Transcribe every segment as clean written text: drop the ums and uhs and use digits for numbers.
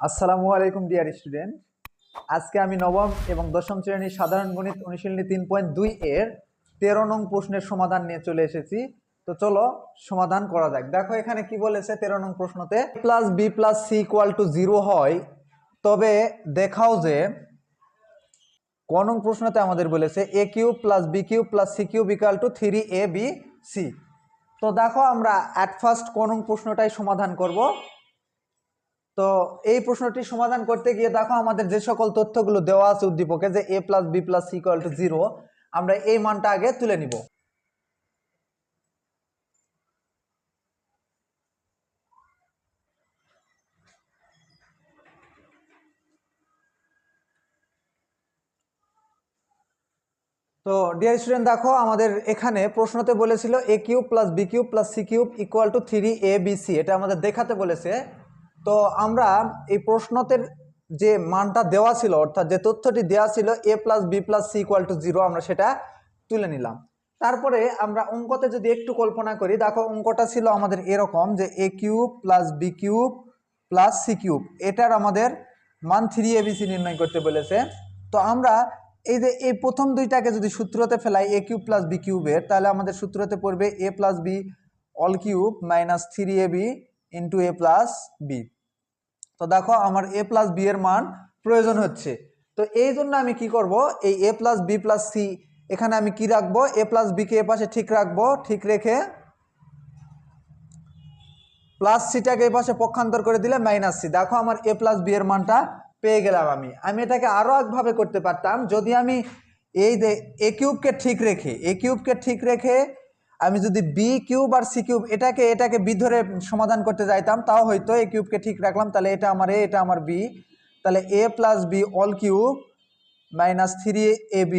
আসসালামু আলাইকুম dear student. আজকে আমি নবম এবং দশম শ্রেণীর সাধারণ গণিত অনুশীলনী 3.2 এর 13 নং প্রশ্নের সমাধান নিয়ে চলে এসেছি। তো চলো সমাধান করা যাক। দেখো এখানে কি বলেছে 13 নং প্রশ্নতে, plus B plus C equal to 0 হয়, তবে দেখাও যে ক নং প্রশ্নতে আমাদের বলেছে A cube plus B cube plus C cube equal to 3 A B C. তো দেখো আমরা অ্যাট ফার্স্ট ক নং প্রশ্নটাই সমাধান করব। তো এই প্রশ্নটি সমাধান করতে গিয়ে দেখো আমাদের যে সকল তথ্যগুলো দেওয়া আছে উদ্দীপকে, যে A plus B plus C equal to 0, আমরা এই মানটা আগে তুলে নিব। তো ডিয়ার স্টুডেন্ট, দেখো আমাদের এখানে প্রশ্নতে বলেছিল A cube plus B cube plus C cube equal to 3 A B C, এটা আমাদের দেখাতে বলেছে। তো আমরা এই প্রশ্নতে যে মানটা দেওয়া ছিল, অর্থাৎ যে তথ্যটি দেওয়া ছিল A plus B plus C equal to 0, আমরা সেটা তুলে নিলাম। তারপরে আমরা অঙ্কতে যদি একটু কল্পনা করি, দেখো অঙ্কটা ছিল আমাদের এরকম যে A cube plus B cube plus C cube, এটার আমাদের মান 3 ABC নির্ণয় করতে বলেছে। তো আমরা এই যে এই প্রথম দুইটাকে যদি সূত্রতে ফেলাই এ কিউব প্লাস বি কিউবের, তাহলে আমাদের সূত্রতে পড়বে A plus B all cube minus 3AB into A plus B. তো দেখো আমার এ প্লাস বি এর মান প্রয়োজন হচ্ছে। তো এই জন্য আমি কি করব, এই এ প্লাস বি প্লাস সি এখানে আমি কি রাখবো, এ প্লাস বি কে এ পাশে ঠিক রাখবো, ঠিক রেখে প্লাস সিটাকে এই পাশে পক্ষান্তর করে দিলে মাইনাস সি। দেখো আমার এ প্লাস বি এর মানটা পেয়ে গেলাম। আমি এটাকে আরো একভাবে করতে পারতাম, যদি আমি এই যে এ কিউবকে ঠিক রেখে আমি যদি বি কিউব আর সি কিউব এটাকে বি ধরে সমাধান করতে যাইতাম, তাও হয়তো এ কিউবকে ঠিক রাখলাম, তাহলে এটা আমার এ, এটা আমার বি, তাহলে A plus B all cube minus 3AB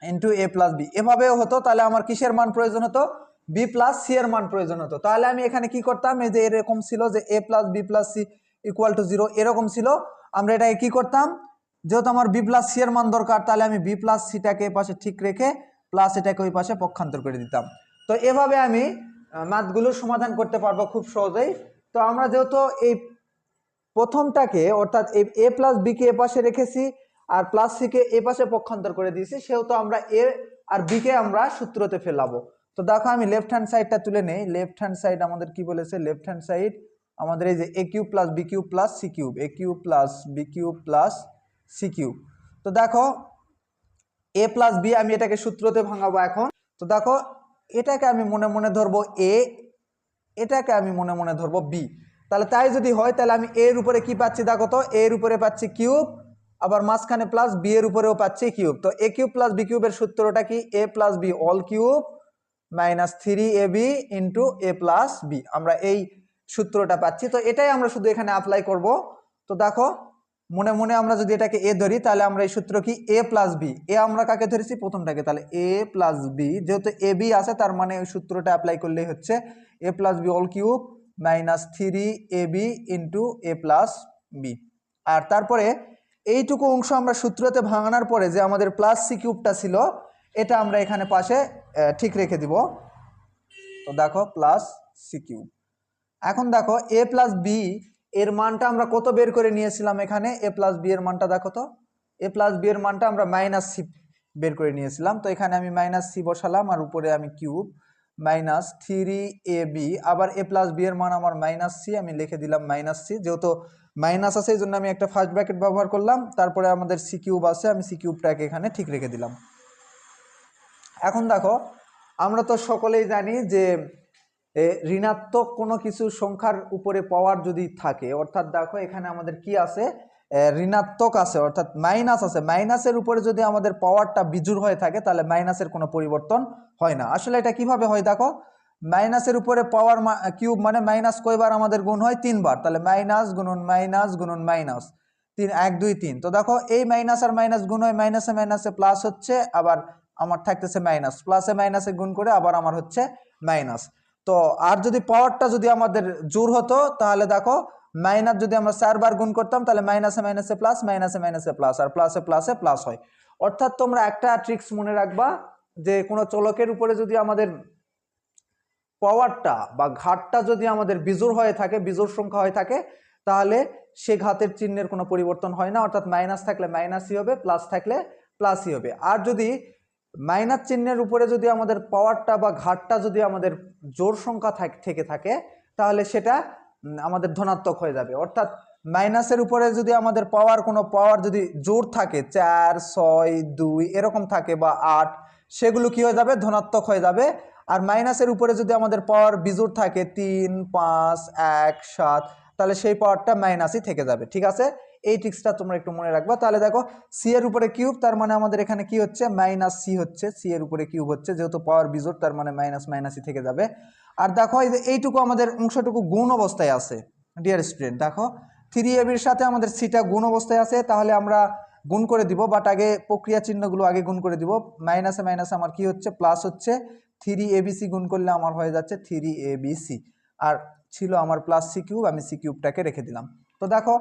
into A plus B, এভাবেও হতো। তাহলে আমার কিসের মান প্রয়োজন হতো, বি প্লাস সি এর মান প্রয়োজন হতো। তাহলে আমি এখানে কি করতাম, এই যে এরকম ছিল যে A plus B plus C equal to 0 এরকম ছিল, আমরা এটাকে কি করতাম, যেহেতু আমার বি প্লাস সি এর মান দরকার, তাহলে আমি বি প্লাস সিটাকে এ পাশে ঠিক রেখে প্লাস এটাকে ওই পাশে পক্ষান্তর করে দিতাম। তো এভাবে আমি ম্যাথগুলোর সমাধান করতে পারবো খুব সহজেই। তো আমরা যেহেতু এই প্রথমটাকে, অর্থাৎ এ প্লাস বি কে এ পাশে রেখেছি আর প্লাস সি কে এ পাশে পক্ষান্তর করে দিয়েছি, সেহেতু আমরা এ আর বি কে আমরা সূত্রতে ফেলাবো। তো দেখো আমি লেফট হ্যান্ড সাইডটা তুলে নেই। লেফট হ্যান্ড সাইড আমাদের কি বলেছে, লেফট হ্যান্ড সাইড আমাদের এই যে A cube plus B cube plus C cube, A cube plus B cube plus C cube. তো দেখো এ প্লাস বি আমি এটাকে সূত্রতে ভাঙাবো এখন। তো দেখো এটাকে আমি মনে মনে ধরবো এ, এটাকে আমি মনে মনে ধরবো বি। তাহলে তাই যদি হয়, তাহলে আমি এর উপরে কি পাচ্ছি, দেখো তো এর উপরে পাচ্ছি কিউব, আবার মাঝখানে প্লাস, বি এর উপরেও পাচ্ছি কিউব। তো এ কিউব প্লাস বি কিউবের সূত্রটা কি, A plus B all cube minus 3AB into A plus B, আমরা এই সূত্রটা পাচ্ছি। তো এটাই আমরা শুধু এখানে অ্যাপ্লাই করব। তো দেখো মনে মনে আমরা যদি এটাকে এ ধরি, তাহলে আমরা এই সূত্র কি এ প্লাস বি, এ আমরা কাকে ধরেছি, প্রথমটাকে, তাহলে এ প্লাস বি, যেহেতু এ বি আছে তার মানে ওই সূত্রটা অ্যাপ্লাই করলেই হচ্ছে A plus B all cube minus 3AB into A plus B. আর তারপরে এইটুকু অংশ আমরা সূত্রতে ভাঙানোর পরে যে আমাদের প্লাস সি কিউবটা ছিল, এটা আমরা এখানে পাশে ঠিক রেখে দিব। তো দেখো প্লাস সি কিউব। এখন দেখো এ প্লাস বি এর মানটা আমরা কত বের করে নিয়েছিলাম, এখানে এ প্লাস বি এর মানটা দেখো তো, এ প্লাস বি এর মানটা আমরা মাইনাস সি বের করে নিয়েছিলাম। তো এখানে আমি মাইনাস সি বসালাম আর উপরে আমি কিউব মাইনাস 3AB, আবার এ প্লাস বি এর মান আমার মাইনাস সি, আমি লিখে দিলাম মাইনাস সি, যেহেতু মাইনাস আছে এই জন্য আমি একটা ফার্স্ট ব্র্যাকেট ব্যবহার করলাম। তারপরে আমাদের সি কিউব আছে, আমি সি কিউবটাকে এখানে ঠিক রেখে দিলাম। এখন দেখো আমরা তো সকলেই জানি যে ঋণাত্মক কোনো কিছু সংখ্যার উপরে পাওয়ার যদি থাকে, অর্থাৎ দেখো এখানে আমাদের কি আছে, ঋণাত্মক আছে, অর্থাৎ মাইনাস আছে, মাইনাসের উপরে যদি আমাদের পাওয়ারটা বিজোড় হয়ে থাকে তাহলে মাইনাসের কোনো পরিবর্তন হয় না। আসলে এটা কিভাবে হয়, দেখো মাইনাসের উপরে পাওয়ার কিউব মানে মাইনাস কয়বার আমাদের গুণ হয়, 3 বার, তাহলে মাইনাস গুণন মাইনাস গুণন মাইনাস 3, 1 2 3। তো দেখো এই মাইনাস আর মাইনাস গুণ হয়, মাইনাসে মাইনাসে প্লাস হচ্ছে, আবার আমার থাকতেছে মাইনাস, প্লাসে মাইনাসে গুণ করে আবার আমার হচ্ছে মাইনাস। তো আর যদি পাওয়ারটা যদি আমাদের জোর হতো, তাহলে দেখো মাইনাস যদি আমরা 4 বার গুণ করতাম, তাহলে মাইনাসে মাইনাসে প্লাস, মাইনাসে মাইনাসে প্লাস, আর প্লাসে প্লাসে প্লাস হয়। অর্থাৎ তোমরা একটা ট্রিক্স মনে রাখবা, যে কোনো চলকের উপরে যদি আমাদের পাওয়ারটা বা ঘাতটা যদি আমাদের বিজোড় হয়ে থাকে, বিজোড় সংখ্যা হয়ে থাকে, তাহলে সে ঘাতের চিহ্নের কোনো পরিবর্তন হয় না, অর্থাৎ মাইনাস থাকলে মাইনাসই হবে, প্লাস থাকলে প্লাসই হবে। আর যদি মাইনাস চিহ্নের উপরে যদি আমাদের পাওয়ারটা বা ঘাতটা যদি আমাদের জোড় সংখ্যা থেকে থাকে তাহলে সেটা আমাদের ধনাত্মক হয়ে যাবে। অর্থাৎ মাইনাসের উপরে যদি আমাদের কোনো পাওয়ার যদি জোড় থাকে 4, 6, 2 এরকম থাকে বা 8, সেগুলো কি হয়ে যাবে? ধনাত্মক হয়ে যাবে। আর মাইনাসের উপরে যদি আমাদের পাওয়ার বিজোড় থাকে 3, 5, 1, 7, তাহলে সেই পাওয়ারটা মাইনাসই থেকে যাবে। ঠিক আছে, এই ট্রিক্সটা তোমরা একটু মনে রাখবা। তাহলে দেখো সি এর উপরে কিউব, তার মানে আমাদের এখানে কি হচ্ছে? মাইনাস সি হচ্ছে, সি এর উপরে কিউব হচ্ছে, যেহেতু পাওয়ার বিজোড় তার মানে মাইনাস মাইনাসই থেকে যাবে। আর দেখো এই যে এইটুকু আমাদের অংশটুকু গুণ অবস্থায় আছে ডিয়ার স্টুডেন্ট। দেখো 3ab এর সাথে আমাদের সিটা গুণ অবস্থায় আছে, তাহলে আমরা গুণ করে দিব, বাট আগে প্রক্রিয়া চিহ্নগুলো আগে গুণ করে দিব। মাইনাসে মাইনাসে আমার কি হচ্ছে? প্লাস হচ্ছে। 3abc গুণ করলে আমার হয়ে যাচ্ছে 3abc, আর ছিল আমার প্লাস সি কিউব, আমি সি কিউবটাকে রেখে দিলাম। তো দেখো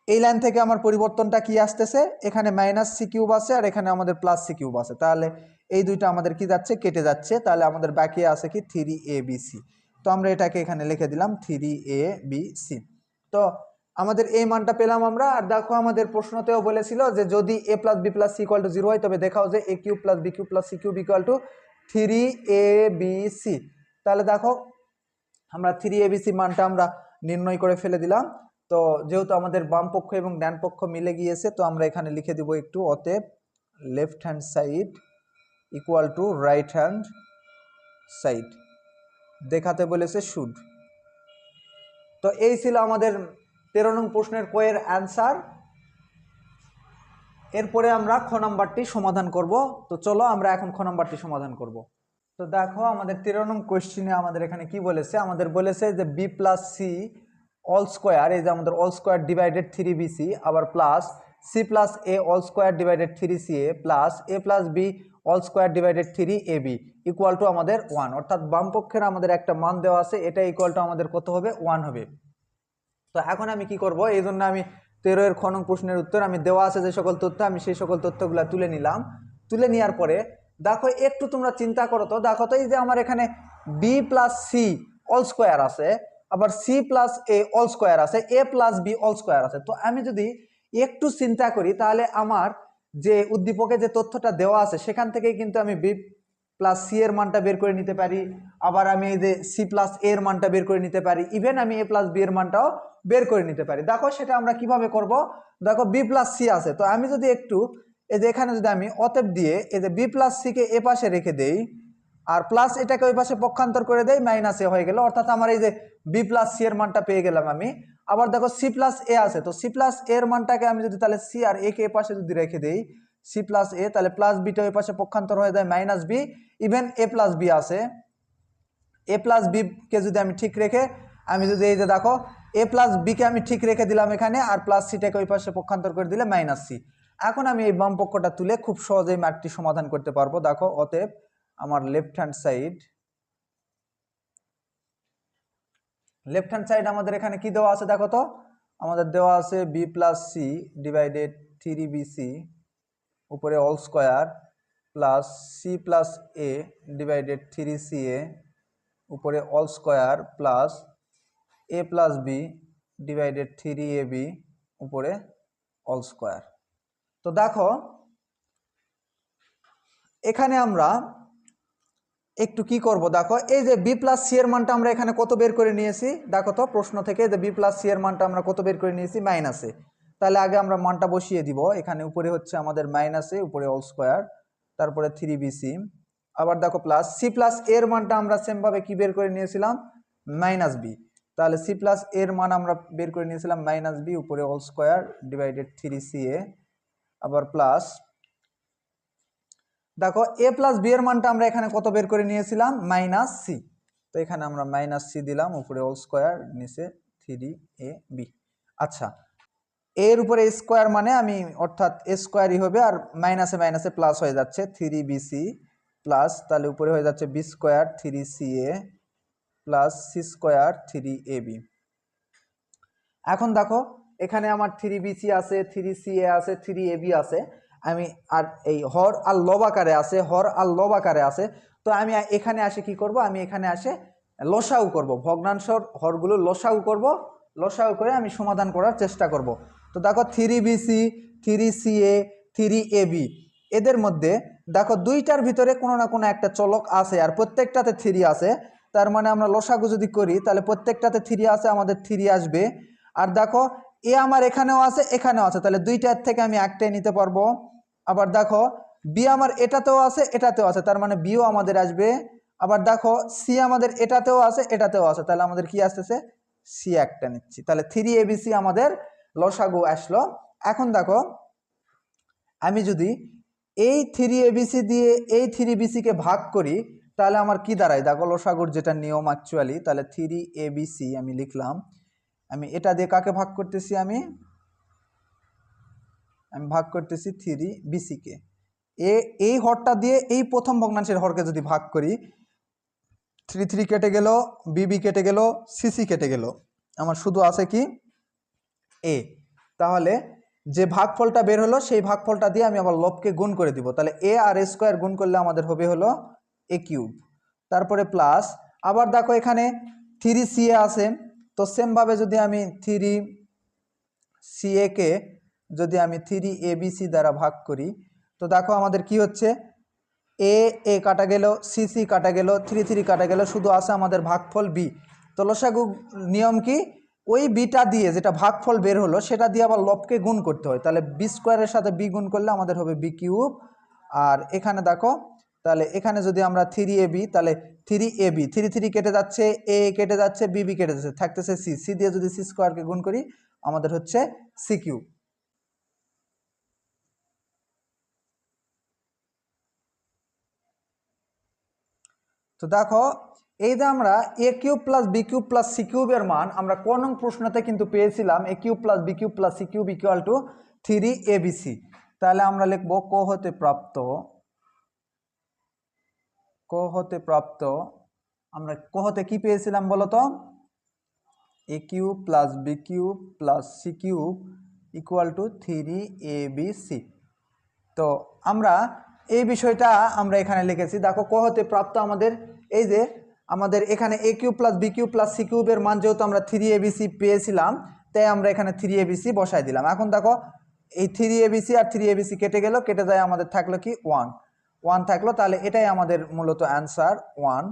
এই লাইন থেকে আমার পরিবর্তনটা কি আসতেছে? এখানে মাইনাস সি কিউব আছে আর এখানে আমাদের প্লাস সি কিউব আছে, তাহলে এই দুইটা আমাদের কি যাচ্ছে? কেটে যাচ্ছে। তাহলে আমাদের বাকি আছে কি? 3abc। তো আমরা এটাকে এখানে লিখে দিলাম 3abc। তো আমাদের এই মানটা পেলাম আমরা। আর দেখো আমাদের প্রশ্নতেও বলেছিল যে যদি a plus B plus C equal to 0 হয় তবে দেখাও যে a cube plus B cube plus C cube equal to 3abc। তাহলে দেখো আমরা 3abc মানটা আমরা নির্ণয় করে ফেলে দিলাম। তো যেহেতু আমাদের বাম পক্ষ এবং ডান পক্ষ মিলে গিয়েছে, তো আমরা এখানে লিখে দিব একটু, অতএব left hand side equal to right hand side দেখাতে বলেছে শুড। তো এই ছিল আমাদের 13 নং প্রশ্নের কোয়ের অ্যান্সার। এরপরে আমরা খ নাম্বারটি সমাধান করব। তো চলো আমরা এখন খ নাম্বারটি সমাধান করব। তো দেখো আমাদের 13 নং কোয়েশ্চেনে আমাদের এখানে কি বলেছে? আমাদের বলেছে যে B plus C all square, এই যে আমাদের অল স্কোয়ার ডিভাইডেড 3bc, আবার plus C plus A all square divided 3ca plus A plus B all square divided 3ab equal to আমাদের 1। অর্থাৎ বাম পক্ষের আমাদের একটা মান দেওয়া আছে, এটা ইকুয়াল টু আমাদের কত হবে? 1 হবে। তো এখন আমি কি করব? এই জন্য আমি 13 এর খ নং প্রশ্নের উত্তর, আমি দেওয়া আছে যে সকল তথ্য, আমি সেই সকল তথ্যগুলো তুলে নিলাম। তুলে নেওয়ার পরে দেখো একটু তোমরা চিন্তা করো তো, দেখো তো এই যে আমার এখানে B plus C all square আছে, আবার C plus A all square আছে, A plus B all square আছে। তো আমি যদি একটু চিন্তা করি তাহলে আমার যে উদ্দীপকে যে তথ্যটা দেওয়া আছে সেখান থেকে কিন্তু আমি বি প্লাস সি এর মানটা বের করে নিতে পারি, আবার আমি এই যে সি প্লাস এ এর মানটা বের করে নিতে পারি, ইভেন আমি এ প্লাস বি এর মানটাও বের করে নিতে পারি। দেখো সেটা আমরা কিভাবে করব? দেখো বি প্লাস সি আছে, তো আমি যদি একটু এই যে এখানে যদি আমি অতএব দিয়ে এই যে বি প্লাস সি কে এ পাশে রেখে দেই আর প্লাস এটাকে ওই পাশে পক্ষান্তর করে দেই, মাইনাস এ হয়ে গেল। অর্থাৎ আমার এই যে বি প্লাস সি এর মানটা পেয়ে গেলাম আমি। আবার দেখো সি প্লাস এ আছে, তো সি প্লাস এর মানটাকে আমি যদি তাহলে সি আর এ কে এ পাশে যদি রেখে দেই সি প্লাস এ, তাহলে প্লাস বিটা ওই পাশে পক্ষান্তর হয়ে যায় minus B. Even A plus B আছে, এ প্লাস বি কে যদি আমি ঠিক রেখে আমি যদি এই যে দেখো এ প্লাস বি কে আমি ঠিক রেখে দিলাম এখানে, আর প্লাস সিটাকে ওই পাশে পক্ষান্তর করে দিলে মাইনাস সি। এখন আমি এই বাম পক্ষটা তুলে খুব সহজেই ম্যাথটি সমাধান করতে পারবো। দেখো অতএব আমার লেফট হ্যান্ড সাইড আমাদের এখানে কি দেওয়া আছে? দেখো তো আমাদের দেওয়া আছে B plus C divided 3bc উপরে all square plus C plus A divided 3ca উপরে all square plus A plus B divided 3ab উপরে অল স্কোয়ার। তো দেখো এখানে আমরা একটু কি করব? দেখো এই যে বি প্লাস সি এর মানটা আমরা এখানে কত বের করে নিয়েছি? দেখো তো প্রশ্ন থেকে যে বি প্লাস সি এর মানটা আমরা কত বের করে নিয়েছি? মাইনাসে। তাহলে আগে আমরা মানটা বসিয়ে দিব। এখানে উপরে হচ্ছে আমাদের মাইনাসে, উপরে অল স্কোয়ার, তারপরে 3bc, আবার দেখো প্লাস সি প্লাস এর মানটা আমরা সেমভাবে কি বের করে নিয়েছিলাম? Minus B. তাহলে সি প্লাস এর মান আমরা বের করে নিয়েছিলাম মাইনাস বি উপরে অল স্কোয়ার ডিভাইডেড 3ca, আবার প্লাস দেখো এ প্লাস বি এর মানটা আমরা এখানে কত বের করে নিয়েছিলাম? Minus C. তো এখানে আমরা মাইনাস সি দিলাম, উপরে অল স্কোয়ার, নিচে 3ab। আচ্ছা, এর উপরে স্কোয়ার মানে আমি অর্থাৎ এ স্কোয়ারই হবে, আর মাইনাসে মাইনাসে প্লাস হয়ে যাচ্ছে 3bc প্লাস, তাহলে উপরে হয়ে যাচ্ছে B square 3ca plus C square 3ab। এখন দেখো এখানে আমার 3bc আছে, 3ca আছে, 3ab আছে, আমি আর এই হর আর লব আকারে আছে, হর আর লব আকারে আছে। তো আমি এখানে আসে কি করব? আমি এখানে আসে লসাউ করব, ভগ্নাংশর হরগুলো লসাউ করব, লসাগু করে আমি সমাধান করার চেষ্টা করব। তো দেখো 3BC 3CA 3AB এদের মধ্যে দেখো দুইটার ভিতরে কোনো না কোনো একটা চলক আছে আর প্রত্যেকটাতে 3 আছে। তার মানে আমরা লসাগু যদি করি তাহলে প্রত্যেকটাতে 3 আছে, আমাদের 3 আসবে। আর দেখো এ আমার এখানেও আছে এখানেও আছে, তাহলে দুইটার থেকে আমি একটাই নিতে পারবো। আবার দেখো বি আমার এটাতেও আছে এটাতেও আছে, তার মানে বিও আমাদের আসবে। আবার দেখো সি আমাদের এটাতেও আছে এটাতেও আছে, তাহলে আমাদের কি আসতেছে সি একটা নিচ্ছি। তাহলে 3ABC আমাদের লসাগু আসলো। এখন দেখো আমি যদি এই 3ABC দিয়ে এই 3BC কে ভাগ করি তাহলে আমার কি দাঁড়ায়, দেখো লসাগুর যেটা নিয়ম অ্যাকচুয়ালি, তাহলে 3ABC আমি লিখলাম। আমি এটা দিয়ে কাকে ভাগ করতেছি, আমি ভাগ করতেছি 3BC কে। এই হরটা দিয়ে এই প্রথম ভগ্নাংশের হরকে যদি ভাগ করি, 3 কেটে গেল, বিবি কেটে গেল, সিসি কেটে গেল, আমার শুধু আছে কি এ। তাহলে যে ভাগফলটা বের হলো সেই ভাগফলটা দিয়ে আমি আবার লবকে গুণ করে দিব। তাহলে এ আর এ স্কোয়ার গুণ করলে আমাদের হবে হলো এ কিউব। তারপরে প্লাস আবার দেখো এখানে 3CA আছে, তো সেমভাবে যদি আমি 3CA কে যদি আমি 3ABC দ্বারা ভাগ করি তো দেখো আমাদের কি হচ্ছে, এ এ কাটা গেল, সিসি কাটা গেল, 3 কাটা গেল, শুধু আছে আমাদের ভাগফল বি। তো লসাগু নিয়ম কি, ওই বিটা দিয়ে যেটা ভাগফল বের হলো সেটা দিয়ে আবার লবকে গুণ করতে হয়। তাহলে বি স্কোয়ারের সাথে বি গুণ করলে আমাদের হবে বি কিউব। আর এখানে দেখো তাহলে এখানে যদি আমরা 3AB তাহলে 3AB 3 কেটে যাচ্ছে, এ কেটে যাচ্ছে, বিবি কেটে যাচ্ছে, থাকতেছে সি। সি দিয়ে যদি সি স্কোয়ারকে গুণ করি আমাদের হচ্ছে সি কিউব। তো দেখো এই যে আমরা A cube plus B cube plus C কিউবের মান আমরা ক নং প্রশ্নতে কিন্তু পেয়েছিলাম A cube plus B cube plus C cube equal to 3ABC। তাহলে আমরা লিখবো ক হতে প্রাপ্ত আমরা ক হতে কি পেয়েছিলাম বলতো, A cube plus B cube plus C cube equal to 3ABC। তো আমরা এই বিষয়টা আমরা এখানে লিখেছি। দেখো ক হতে প্রাপ্ত আমাদের এই যে আমাদের এখানে A cube plus B cube plus C কিউবের মান যেহেতু আমরা 3ABC পেয়েছিলাম তাই আমরা এখানে 3ABC বসাই দিলাম। এখন দেখো এই 3ABC আর 3ABC কেটে গেল, কেটে যায় আমাদের থাকলো কি 1 থাকলো, তাহলে এটাই আমাদের মূলত অ্যান্সার 1।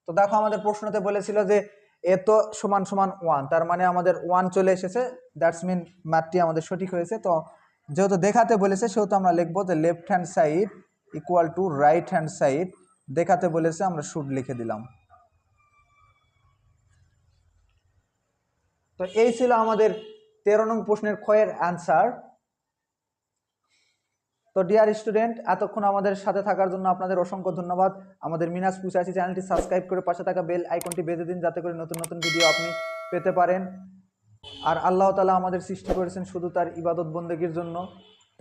তো দেখো আমাদের প্রশ্নতে বলেছিল যে এত সমান সমান 1, তার মানে আমাদের 1 চলে এসেছে, দ্যাটস মিন ম্যাথটি আমাদের সঠিক হয়েছে। তো যেহেতু দেখাতে বলেছে সেহেতু আমরা লিখবো যে left hand side equal to right hand side, দেখাতে বলেছে আমরা শুড লিখে দিলাম। তো এই ছিল আমাদের 13 নং প্রশ্নের ক্ষয়ের অ্যান্সার। তো ডিয়ার স্টুডেন্ট, এতক্ষণ আমাদের সাথে থাকার জন্য আপনাদের অসংখ্য ধন্যবাদ। আমাদের মিনাস 85 চ্যানেলটি সাবস্ক্রাইব করে পাশে থাকা বেল আইকনটি বেজে দিন যাতে করে নতুন নতুন ভিডিও আপনি পেতে পারেন। আর আল্লাহ তাআলা আমাদের সৃষ্টি করেছেন শুধু তার ইবাদত বন্দেগীর জন্য,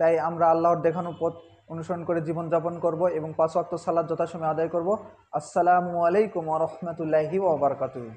তাই আমরা আল্লাহর দেখানো পথ অনুসরণ করে জীবনযাপন করব এবং 5 ওয়াক্ত সালাত যথাসময়ে আদায় করব। আসসালামু আলাইকুম ওয়া রাহমাতুল্লাহি ওয়া বারাকাতুহু।